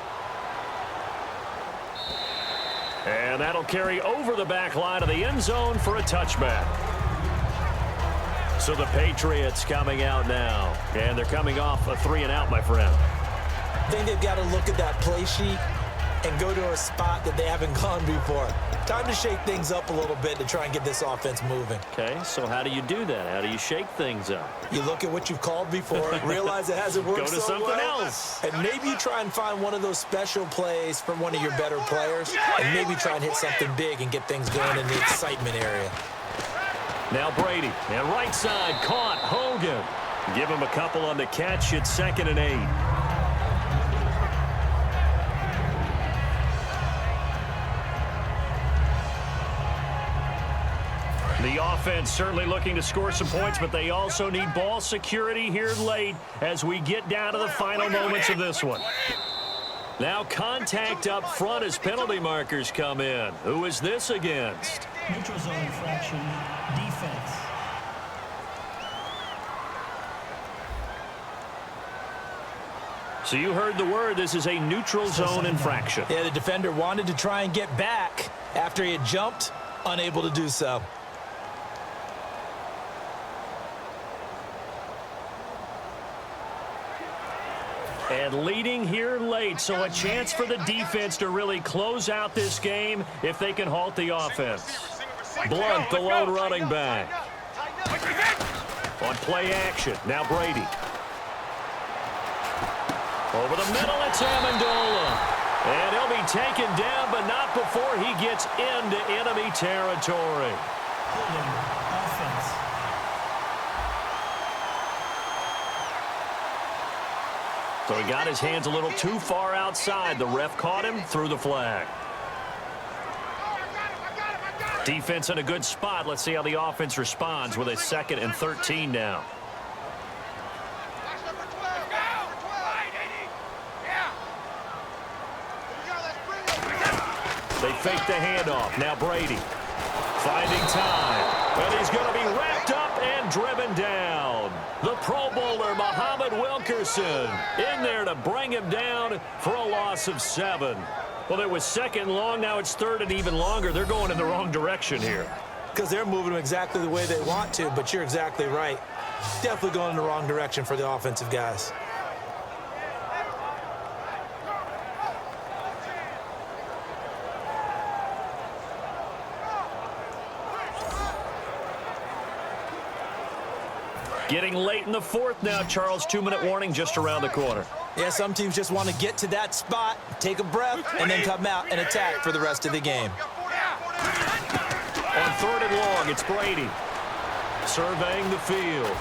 And that'll carry over the back line of the end zone for a touchback. So the Patriots coming out now. And they're coming off a 3-and-out, my friend. I think they've got to look at that play sheet and go to a spot that they haven't gone before. Time to shake things up a little bit to try and get this offense moving. Okay, so how do you do that? How do you shake things up? You look at what you've called before, realize it hasn't worked Go to so something well, else. and maybe you try and find one of those special plays from one of your better players, and maybe try and hit something big and get things going in the excitement area. Now Brady, and right side, caught, Hogan. Give him a couple on the catch. It's 2nd and 8. The offense certainly looking to score some points, but they also need ball security here late as we get down to the final moments of this one. Now contact up front as penalty markers come in. Who is this against? Neutral zone infraction. Defense. So you heard the word. This is a neutral zone infraction. Yeah, the defender wanted to try and get back after he had jumped, unable to do so. And leading here late, so a chance for the defense to really close out this game if they can halt the offense. Blunt, the lone running back. On play action, now Brady. Over the middle, it's Amendola. And he'll be taken down, but not before he gets into enemy territory. Holding. Offense. So he got his hands a little too far outside. The ref caught him, threw the flag. Defense in a good spot. Let's see how the offense responds with a 2nd and 13 now. They fake the handoff. Now Brady finding time. And he's going to be wrapped up and driven down. The Pro Bowler, Muhammad Wilkerson, in there to bring him down for a loss of 7. Well, it was 2nd long. Now it's 3rd and even longer. They're going in the wrong direction here. Because they're moving them exactly the way they want to, but you're exactly right. Definitely going in the wrong direction for the offensive guys. Getting late in the 4th now, Charles. 2-minute warning just around the corner. Yeah, some teams just want to get to that spot, take a breath, and then come out and attack for the rest of the game. On 3rd and long, it's Brady. Surveying the field.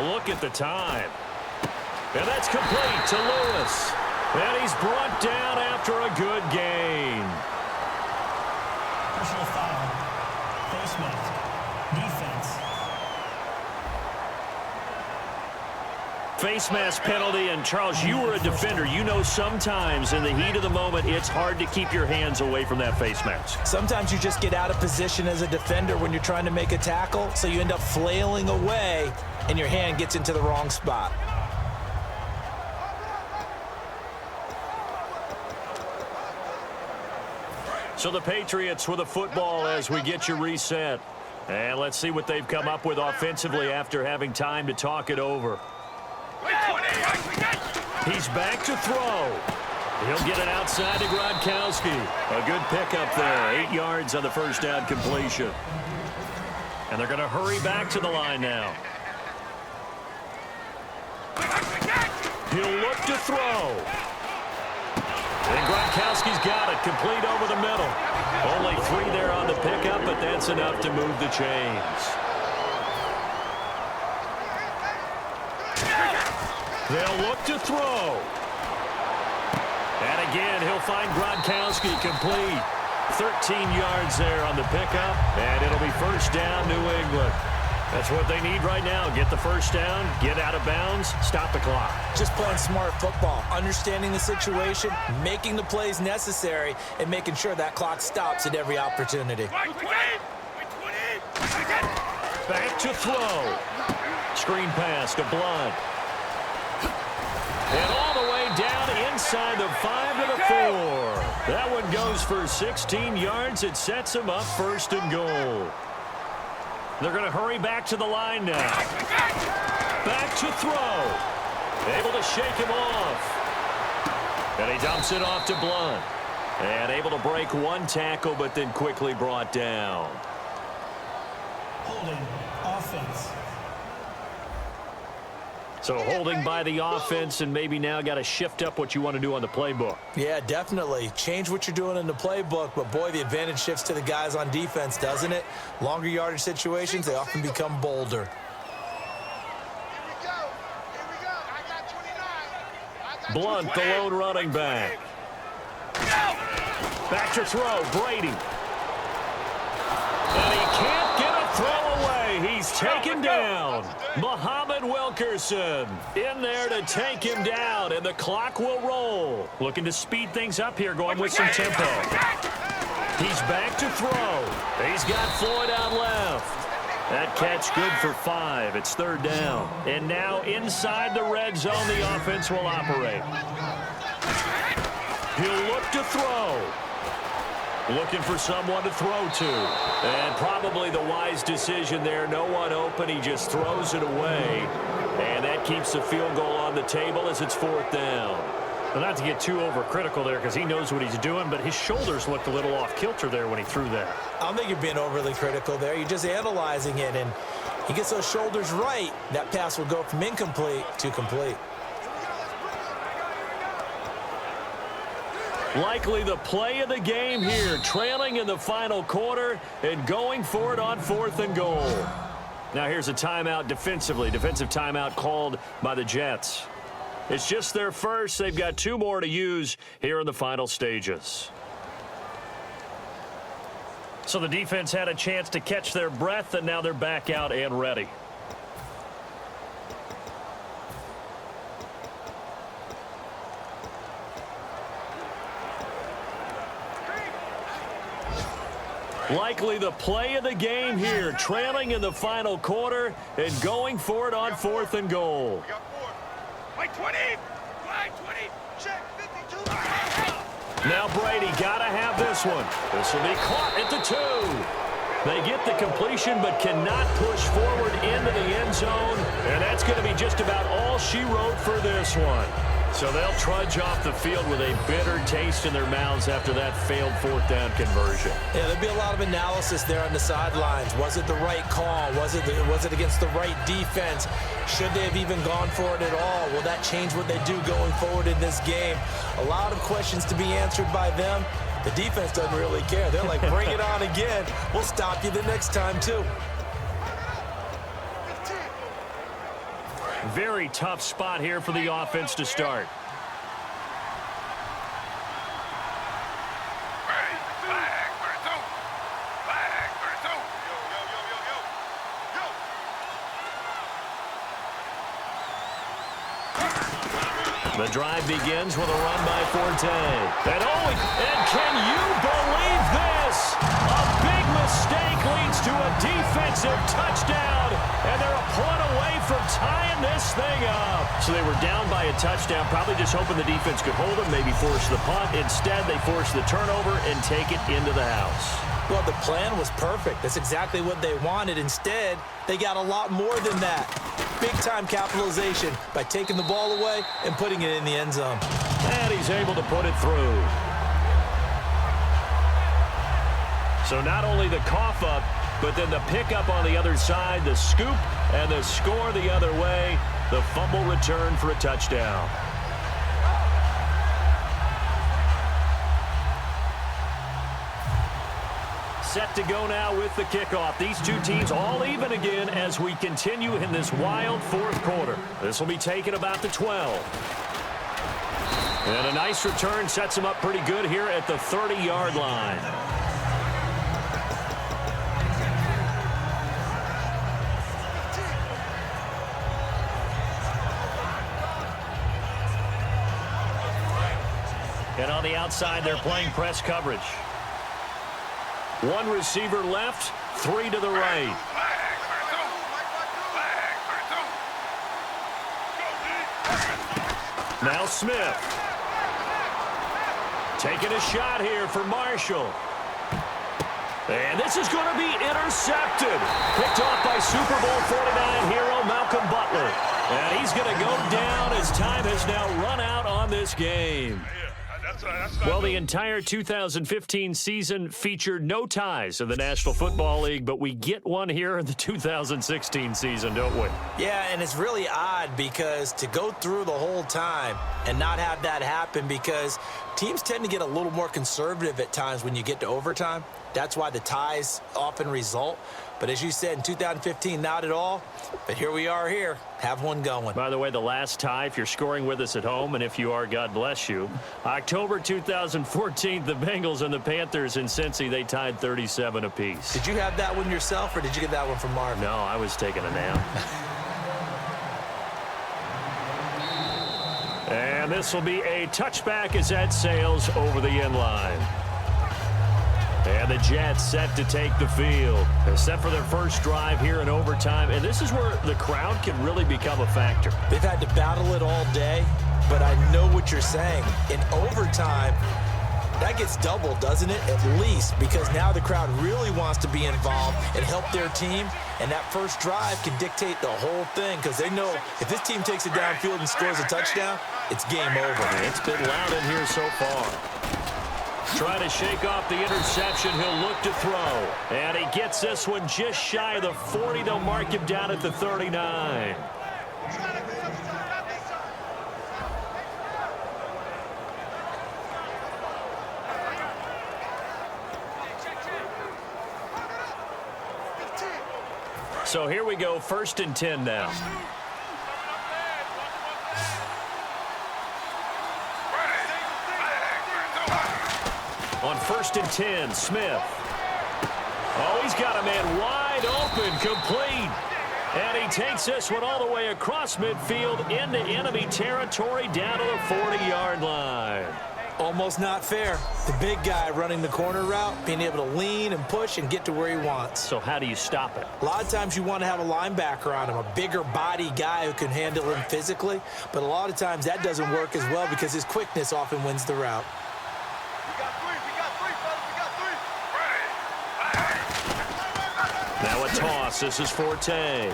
Look at the time. And that's complete to Lewis. And he's brought down after a good gain. Personal foul. Face mask. Defense. Face mask penalty, and Charles, you were a defender. You know sometimes in the heat of the moment, it's hard to keep your hands away from that face mask. Sometimes you just get out of position as a defender when you're trying to make a tackle, so you end up flailing away, and your hand gets into the wrong spot. So the Patriots with a football as we get you reset. And let's see what they've come up with offensively after having time to talk it over. He's back to throw. He'll get it outside to Gronkowski. A good pickup there. 8 yards on the first down completion. And they're going to hurry back to the line now. He'll look to throw. And Gronkowski's got it. Complete over the middle. Only 3 there on the pickup, but that's enough to move the chains. They'll look to throw. And again, he'll find Gronkowski complete. 13 yards there on the pickup, and it'll be first down, New England. That's what they need right now. Get the first down, get out of bounds, stop the clock. Just playing smart football, understanding the situation, making the plays necessary, and making sure that clock stops at every opportunity. Back to throw. Screen pass to Blunt. And all the way down inside the 5 to the 4. That one goes for 16 yards. It sets him up first and goal. They're going to hurry back to the line now. Back to throw. Able to shake him off. And he dumps it off to Blunt. And able to break one tackle, but then quickly brought down. Holding, offense. So holding by the offense, and maybe now got to shift up what you want to do on the playbook. Yeah, definitely. Change what you're doing in the playbook, but boy, the advantage shifts to the guys on defense, doesn't it? Longer yardage situations, they often become bolder. Blunt, the lone running back. Back to throw, Brady. And he can't get a throw away. He's taken down. Muhammad Wilkerson in there to take him down, and the clock will roll. Looking to speed things up here, going with some tempo. He's back to throw. He's got Floyd out left. That catch good for 5. It's 3rd down. And now inside the red zone, the offense will operate. He'll look to throw. Looking for someone to throw to. And probably the wise decision there. No one open. He just throws it away. And that keeps the field goal on the table as it's 4th down. Well, not to get too overcritical there because he knows what he's doing, but his shoulders looked a little off kilter there when he threw that. I don't think you're being overly critical there. You're just analyzing it, and he gets those shoulders right. That pass will go from incomplete to complete. Likely the play of the game here, trailing in the final quarter and going for it on 4th and goal. Now here's a timeout defensively. Defensive timeout called by the Jets. It's just their first. They've got 2 more to use here in the final stages. So the defense had a chance to catch their breath, and now they're back out and ready. Likely the play of the game here, trailing in the final quarter and going for it on 4th and goal. White 20! White 20! Check 52! Now Brady got to have this one. This will be caught at the 2. They get the completion but cannot push forward into the end zone, and that's going to be just about all she wrote for this one. So they'll trudge off the field with a bitter taste in their mouths after that failed 4th down conversion. Yeah, there'll be a lot of analysis there on the sidelines. Was it the right call? Was it against the right defense? Should they have even gone for it at all? Will that change what they do going forward in this game? A lot of questions to be answered by them. The defense doesn't really care. They're like, bring it on again. We'll stop you the next time, too. Very tough spot here for the offense to start. The drive begins with a run by Forte. And can you believe this? A big mistake leads to a defensive touchdown, and they're a point away from tying this thing up. So they were down by a touchdown, probably just hoping the defense could hold them, maybe force the punt. Instead, they force the turnover and take it into the house. Well, the plan was perfect. That's exactly what they wanted. Instead, they got a lot more than that. Big-time capitalization by taking the ball away and putting it in the end zone. And he's able to put it through. So not only the cough up, but then the pickup on the other side, the scoop, and the score the other way. The fumble return for a touchdown. Set to go now with the kickoff. These two teams all even again as we continue in this wild 4th quarter. This will be taken about the 12. And a nice return sets them up pretty good here at the 30-yard line. And on the outside, they're playing press coverage. 1 receiver left, 3 to the right. Now Smith. Taking a shot here for Marshall. And this is going to be intercepted. Picked off by Super Bowl 49 hero Malcolm Butler. And he's going to go down as time has now run out on this game. Well, the entire 2015 season featured no ties in the National Football League, but we get one here in the 2016 season, don't we? Yeah, and it's really odd because to go through the whole time and not have that happen because teams tend to get a little more conservative at times when you get to overtime. That's why the ties often result. But as you said, in 2015, not at all. But here we are here. Have one going. By the way, the last tie, if you're scoring with us at home, and if you are, God bless you, October 2014, the Bengals and the Panthers in Cincy, they tied 37 apiece. Did you have that one yourself, or did you get that one from Marvin? No, I was taking a nap. And this will be a touchback as that sails over the end line. And the Jets set to take the field. They're set for their first drive here in overtime. And this is where the crowd can really become a factor. They've had to battle it all day, but I know what you're saying. In overtime, that gets doubled, doesn't it? At least, because now the crowd really wants to be involved and help their team. And that first drive can dictate the whole thing because they know if this team takes it downfield and scores a touchdown, it's game over. It's been loud in here so far. Trying to shake off the interception. He'll look to throw. And he gets this one just shy of the 40. They'll mark him down at the 39. So here we go, 1st and 10 now. On 1st and 10, Smith. Oh, he's got a man wide open, complete. And he takes this one all the way across midfield into enemy territory down to the 40-yard line. Almost not fair. The big guy running the corner route, being able to lean and push and get to where he wants. So how do you stop it? A lot of times you want to have a linebacker on him, a bigger body guy who can handle him physically. But a lot of times that doesn't work as well because his quickness often wins the route. Now a toss. This is Forte.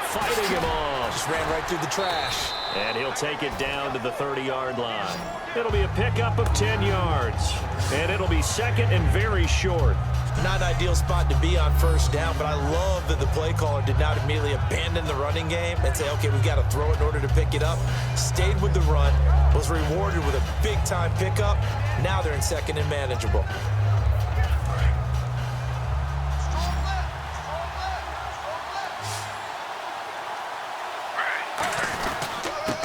Fighting him off. Just ran right through the trash. And he'll take it down to the 30-yard line. It'll be a pickup of 10 yards. And it'll be 2nd and very short. Not an ideal spot to be on 1st down, but I love that the play caller did not immediately abandon the running game and say, okay, we've got to throw it in order to pick it up. Stayed with the run, was rewarded with a big-time pickup. Now they're in 2nd and manageable.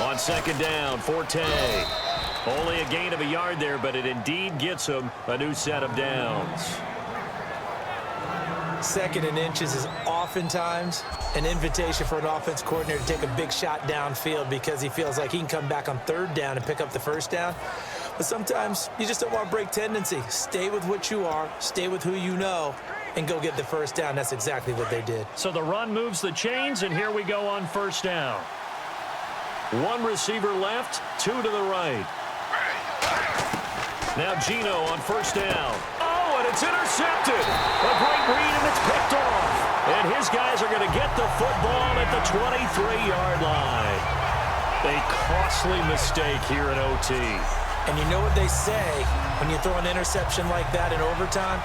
On 2nd down, Forte. Only a gain of a yard there, but it indeed gets him a new set of downs. 2nd and inches is oftentimes an invitation for an offense coordinator to take a big shot downfield because he feels like he can come back on 3rd down and pick up the 1st down. But sometimes you just don't want to break tendency. Stay with what you are, stay with who you know, and go get the 1st down. That's exactly what they did. So the run moves the chains, and here we go on 1st down. One receiver left, 2 to the right. Now Gino on 1st down. Oh, and it's intercepted. A great read, and it's picked off. And his guys are going to get the football at the 23-yard line. A costly mistake here in OT. And you know what they say when you throw an interception like that in overtime?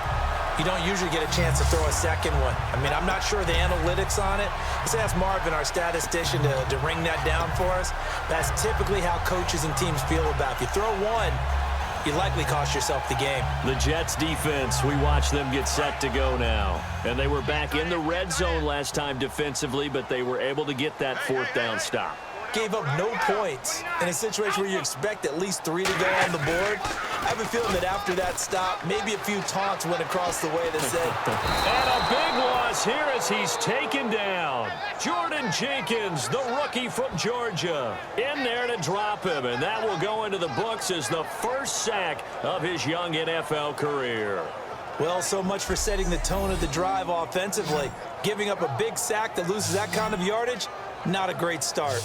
You don't usually get a chance to throw a 2nd one. I mean, I'm not sure the analytics on it. Let's ask Marvin, our statistician, to ring that down for us. That's typically how coaches and teams feel about it. If you throw one, you likely cost yourself the game. The Jets defense, we watch them get set to go now. And they were back in the red zone last time defensively, but they were able to get that 4th down stop. Gave up no points in a situation where you expect at least 3 to go on the board. I have a feeling that after that stop, maybe a few taunts went across the way that said. And a big loss here as he's taken down. Jordan Jenkins, the rookie from Georgia, in there to drop him. And that will go into the books as the first sack of his young NFL career. Well, so much for setting the tone of the drive offensively. Giving up a big sack that loses that kind of yardage, not a great start.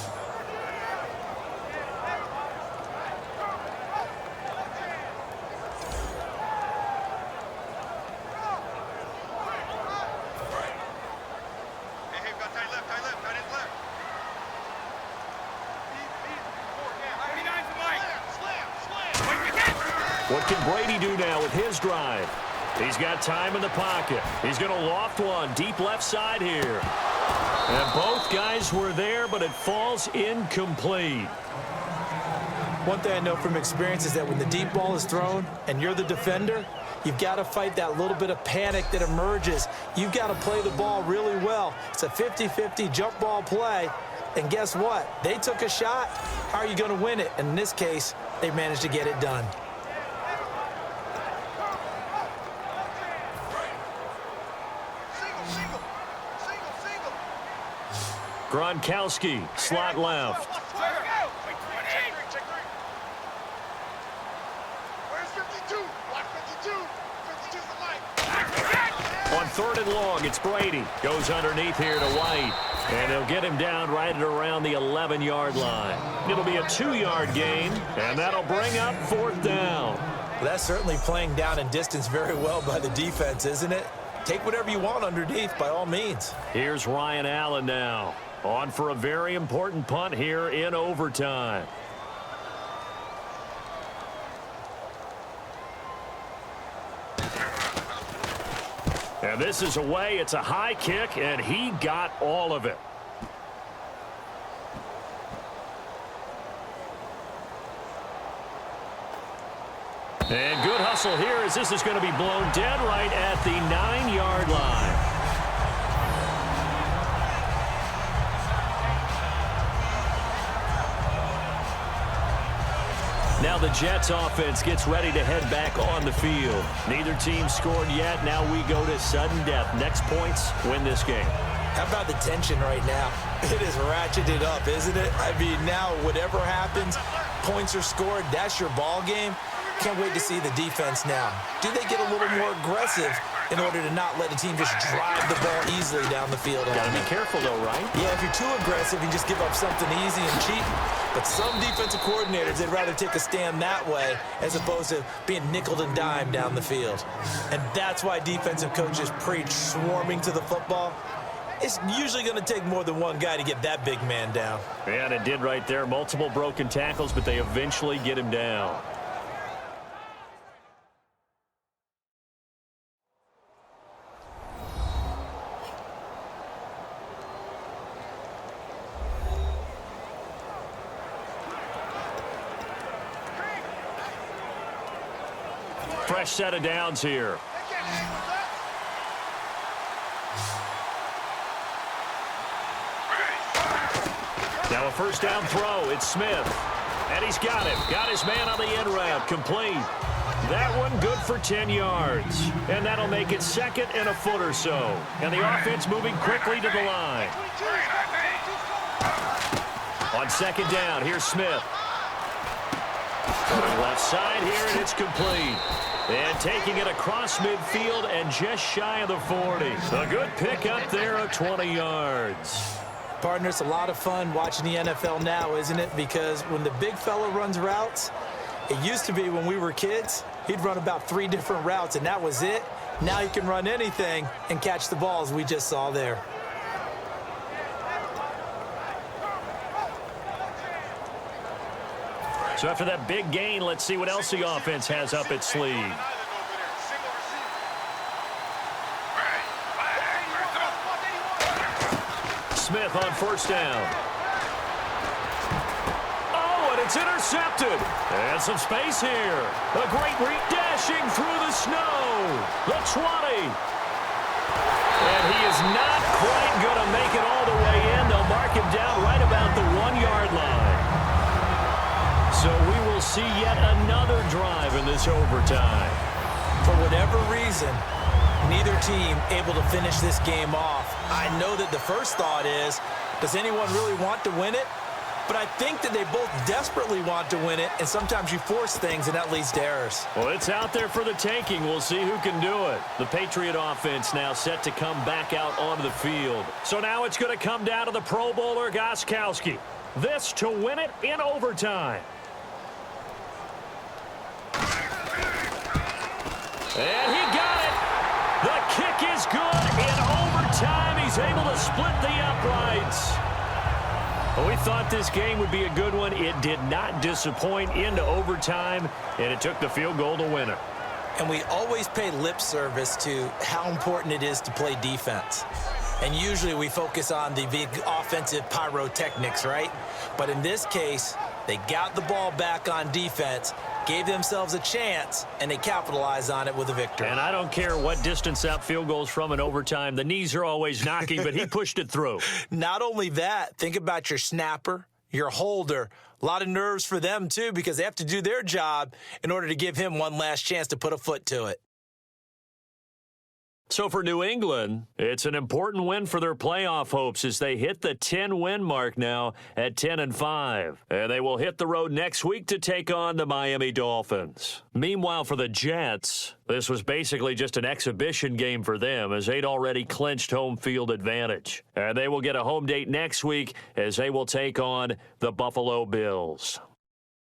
What can Brady do now with his drive? He's got time in the pocket. He's going to loft one deep left side here. And both guys were there, but it falls incomplete. One thing I know from experience is that when the deep ball is thrown and you're the defender, you've got to fight that little bit of panic that emerges. You've got to play the ball really well. It's a 50-50 jump ball play. And guess what? They took a shot. How are you going to win it? And in this case, they managed to get it done. Gronkowski, slot left. On 3rd and long, it's Brady. Goes underneath here to White. And they'll get him down right at around the 11-yard line. It'll be a 2-yard gain, and that'll bring up 4th down. Well, that's certainly playing down and distance very well by the defense, isn't it? Take whatever you want underneath, by all means. Here's Ryan Allen now. On for a very important punt here in overtime. And this is away. It's a high kick, and he got all of it. And good hustle here as this is going to be blown dead right at the 9-yard line. Now the Jets offense gets ready to head back on the field. Neither team scored yet. Now we go to sudden death. Next points win this game. How about the tension right now? It is ratcheted up, isn't it? I mean, now whatever happens, points are scored, that's your ball game. Can't wait to see the defense now. Do they get a little more aggressive in order to not let the team just drive the ball easily down the field? Gotta be careful though, right? Yeah, if you're too aggressive, you just give up something easy and cheap. But some defensive coordinators, they'd rather take a stand that way as opposed to being nickeled and dimed down the field. And that's why defensive coaches preach swarming to the football. It's usually going to take more than one guy to get that big man down. And it did right there. Multiple broken tackles, but they eventually get him down. Fresh set of downs here. Now a first down throw. It's Smith. And he's got him. Got his man on the end route. Complete. That one good for 10 yards. And that'll make it 2nd and a foot or so. And the offense moving quickly to the line. On 2nd down, here's Smith. Going left side here, and it's complete. And taking it across midfield and just shy of the 40. A good pick up there of 20 yards. Partner, it's a lot of fun watching the NFL now, isn't it? Because when the big fella runs routes, it used to be when we were kids, he'd run about 3 different routes, and that was it. Now he can run anything and catch the balls we just saw there. So after that big gain, let's see what else the offense has up its sleeve. Smith on first down. Oh, and it's intercepted. And some space here. A great read dashing through the snow. The 20. And he is not quite going to make it all the way in. They'll mark him down right about the 1-yard line. So we will see yet another drive in this overtime. For whatever reason, neither team able to finish this game off. I know that the first thought is, does anyone really want to win it? But I think that they both desperately want to win it, and sometimes you force things, and that leads to errors. Well, it's out there for the taking. We'll see who can do it. The Patriot offense now set to come back out onto the field. So now it's going to come down to the Pro Bowler, Gostkowski. This to win it in overtime. And he got it. The kick is good in overtime. He's able to split the uprights. Well, we thought this game would be a good one. It did not disappoint into overtime, and it took the field goal to win it. And we always pay lip service to how important it is to play defense. And usually we focus on the big offensive pyrotechnics, right? But in this case, they got the ball back on defense, gave themselves a chance, and they capitalized on it with a victory. And I don't care what distance that field goes from in overtime. The knees are always knocking, but he pushed it through. Not only that, think about your snapper, your holder. A lot of nerves for them, too, because they have to do their job in order to give him one last chance to put a foot to it. So for New England, it's an important win for their playoff hopes as they hit the 10-win mark now at 10-5. And they will hit the road next week to take on the Miami Dolphins. Meanwhile, for the Jets, this was basically just an exhibition game for them as they'd already clinched home field advantage. And they will get a home date next week as they will take on the Buffalo Bills.